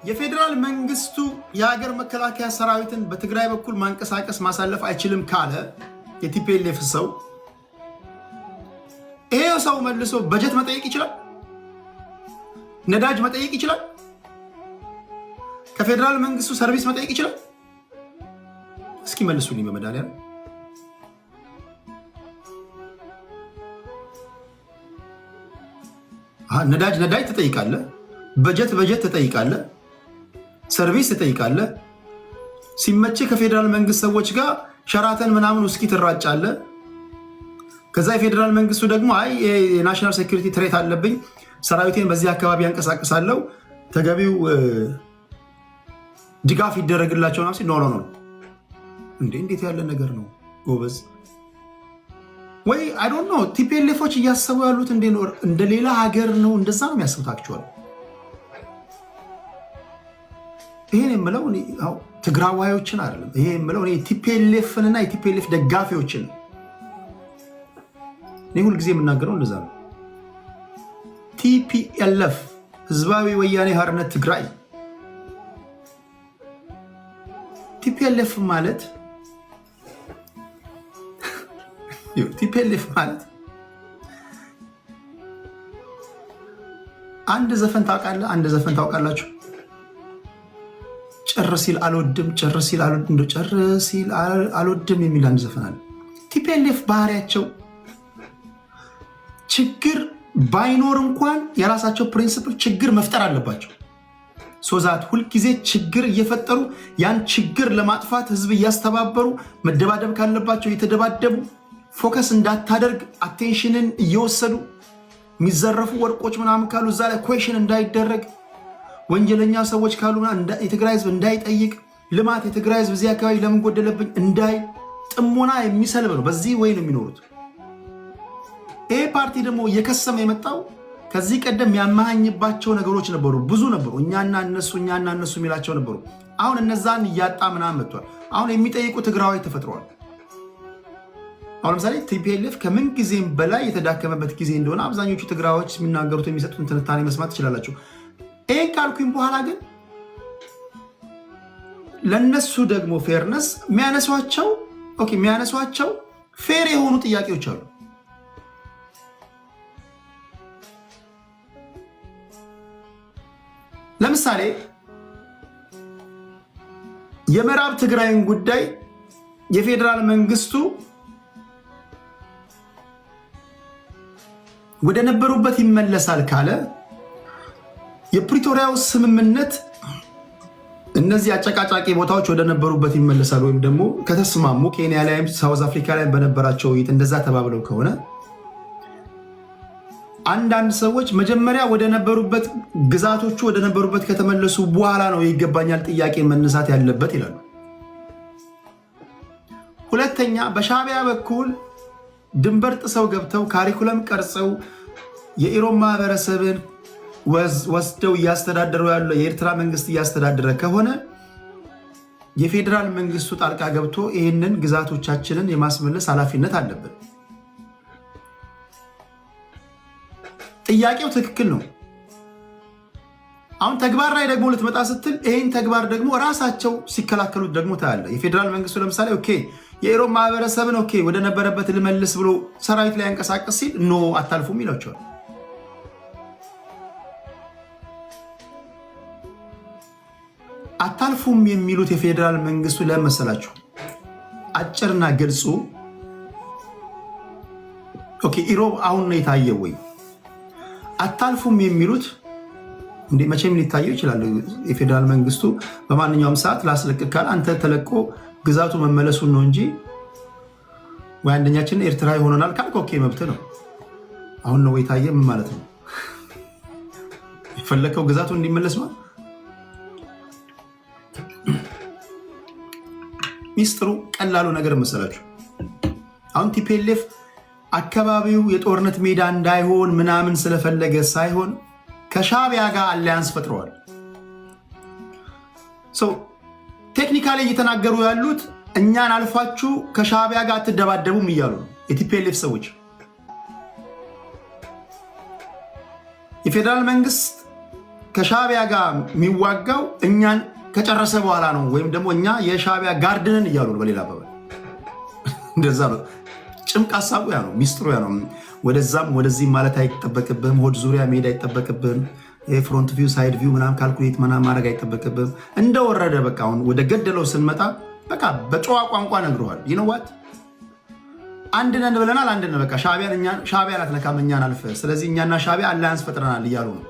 የፌደራል መንግስቱ የሀገር መከላከያ ሰራዊትን በትግራይ በኩል ማንቀሳቀስ ማሳለፍ አይችልም ካለ የቲፒኤልኤፍ ሰው ይሄ ሰው መልሶ በጀት መጠየቅ ይችላል፣ ነዳጅ መጠየቅ ይችላል፣ ከፌደራል መንግስቱ ሰርቪስ መጠየቅ ይችላል። እስኪ መልሱልኝ በመዳሊያ ነዳጅ ትጠይቃለህ፣ በጀት ትጠይቃለህ፣ ሰርቪስ ትጠይቃለህ። ሲመቼ ከፌደራል መንግስት ሰዎች ጋር ሸራተን ምናምን ውስኪ ትራጫለህ። ከዛ የፌደራል መንግስቱ ደግሞ አይ የናሽናል ሴኩሪቲ ትሬት አለብኝ ሰራዊቴን በዚህ አካባቢ ያንቀሳቅሳለሁ ተገቢው ድጋፍ ይደረግላቸው ነው ሲል ኖ እንዴት ያለ ነገር ነው ጎበዝ? ወይ አይ ዶንት ኖ ቲፒኤልኤፎች እያሰቡ ያሉት እንደ ሌላ ሀገር ነው፣ እንደዛ ነው የሚያስቡት። አክቹዋሊ ይሄን የምለው ትግራዋዮችን አይደለም። ይሄ የምለው ቲፒኤልኤፍንና የቲፒኤልኤፍ ደጋፊዎችን እኔ ሁልጊዜ የምናገረው እንደዛ ነው። ቲፒኤልኤፍ ህዝባዊ ወያኔ ሓርነት ትግራይ ቲፒኤልኤፍ ማለት አንድ ዘፈን ታውቃላችሁ? ጭር ሲል አልወድም የሚል አንድ ዘፈን አለ። ቲፒኤልኤፍ ባህሪያቸው ችግር ባይኖር እንኳን የራሳቸው ፕሪንሲፕል ችግር መፍጠር አለባቸው። ሶዛት ሁልጊዜ ችግር እየፈጠሩ ያን ችግር ለማጥፋት ህዝብ እያስተባበሩ መደባደብ ካለባቸው እየተደባደቡ ፎከስ እንዳታደርግ አቴንሽንን እየወሰዱ የሚዘረፉ ወርቆች ምናምን ካሉ እዛ ላይ ኩዌሽን እንዳይደረግ፣ ወንጀለኛ ሰዎች ካሉ የትግራይ ህዝብ እንዳይጠይቅ፣ ልማት የትግራይ ህዝብ እዚህ አካባቢ ለምን ጎደለብኝ እንዳይ ጥሞና የሚሰልብ ነው። በዚህ ወይ ነው የሚኖሩት። ይሄ ፓርቲ ደግሞ እየከሰመ የመጣው ከዚህ ቀደም ያመሃኝባቸው ነገሮች ነበሩ፣ ብዙ ነበሩ። እኛና እነሱ የሚላቸው ነበሩ። አሁን እነዛን እያጣ ምናምን መጥቷል። አሁን የሚጠይቁ ትግራዋይ ተፈጥረዋል። አሁን ለምሳሌ ቲፒኤልኤፍ ከምን ጊዜም በላይ የተዳከመበት ጊዜ እንደሆነ አብዛኞቹ ትግራዋዮች የሚናገሩት የሚሰጡትን ትንታኔ መስማት ትችላላችሁ። ይህን ካልኩኝ በኋላ ግን ለነሱ ደግሞ ፌርነስ የሚያነሷቸው ፌር የሆኑ ጥያቄዎች አሉ። ለምሳሌ የምዕራብ ትግራይን ጉዳይ የፌደራል መንግስቱ ወደ ነበሩበት ይመለሳል ካለ የፕሪቶሪያው ስምምነት እነዚህ አጨቃጫቂ ቦታዎች ወደ ነበሩበት ይመለሳል ወይም ደግሞ ከተስማሙ ኬንያ ላይም ሳውዝ አፍሪካ ላይም በነበራቸው ውይይት እንደዛ ተባብለው ከሆነ አንዳንድ ሰዎች መጀመሪያ ወደ ነበሩበት ግዛቶቹ ወደ ነበሩበት ከተመለሱ በኋላ ነው ይገባኛል ጥያቄ መነሳት ያለበት ይላሉ። ሁለተኛ በሻዕቢያ በኩል ድንበር ጥሰው ገብተው ካሪኩለም ቀርጸው የኢሮብ ማህበረሰብን ወስደው እያስተዳደሩ ያለው የኤርትራ መንግስት እያስተዳደረ ከሆነ የፌደራል መንግስቱ ጣልቃ ገብቶ ይህንን ግዛቶቻችንን የማስመለስ ኃላፊነት አለበት። ጥያቄው ትክክል ነው። አሁን ተግባር ላይ ደግሞ ልትመጣ ስትል ይህን ተግባር ደግሞ ራሳቸው ሲከላከሉት ደግሞ ታያለ። የፌደራል መንግስቱ ለምሳሌ የኢሮብ ማህበረሰብን ወደ ነበረበት ልመልስ ብሎ ሰራዊት ላይ ያንቀሳቀስ ሲል ኖ አታልፉም ይላቸዋል። አታልፉም የሚሉት የፌደራል መንግስቱ ለመሰላችሁ አጭርና ግልጹ ኢሮብ አሁን ነው የታየው ወይ? አታልፉም የሚሉት መቼም ሊታየው ይችላል። የፌደራል መንግስቱ በማንኛውም ሰዓት ላስለቅቅ ካለ አንተ ተለቆ ግዛቱ መመለሱን ነው እንጂ ወይ አንደኛችን ኤርትራ ይሆናል ካልክ መብት ነው። አሁን ነው የታየ ምን ማለት ነው? የፈለከው ግዛቱ እንዲመለስ ነው። ሚስጥሩ ቀላሉ ነገር መሰላችሁ አሁን ቲፒኤልኤፍ አካባቢው የጦርነት ሜዳ እንዳይሆን ምናምን ስለፈለገ ሳይሆን ከሻዕቢያ ጋር አሊያንስ ፈጥረዋል። ቴክኒካሊ እየተናገሩ ያሉት እኛን አልፋችሁ ከሻዕቢያ ጋር አትደባደቡም እያሉ ነው የቲፒኤልኤፍ ሰዎች። የፌደራል መንግስት ከሻዕቢያ ጋር የሚዋጋው እኛን ከጨረሰ በኋላ ነው፣ ወይም ደግሞ እኛ የሻዕቢያ ጋርድንን እያሉ ነው። በሌላ አባባል እንደዛ ነው። ጭምቅ ሀሳቡ ያ ነው፣ ሚስጥሩ ያ ነው። ወደዛም ወደዚህም ማለት አይጠበቅብህም። ሆድ ዙሪያ መሄድ አይጠበቅብህም። የፍሮንት ቪው ሳይድ ቪው ምናምን ካልኩሌት ምናምን ማድረግ አይጠበቅብህም። እንደወረደ በቃ አሁን ወደ ገደለው ስንመጣ በቃ በጨዋ ቋንቋ ነግረዋል። ይነዋት አንድ ነን ብለናል። አንድ ነን በቃ ሻዕቢያን አትነካም እኛን አልፈ። ስለዚህ እኛና ሻዕቢያ አላያንስ ፈጥረናል እያሉ ነው።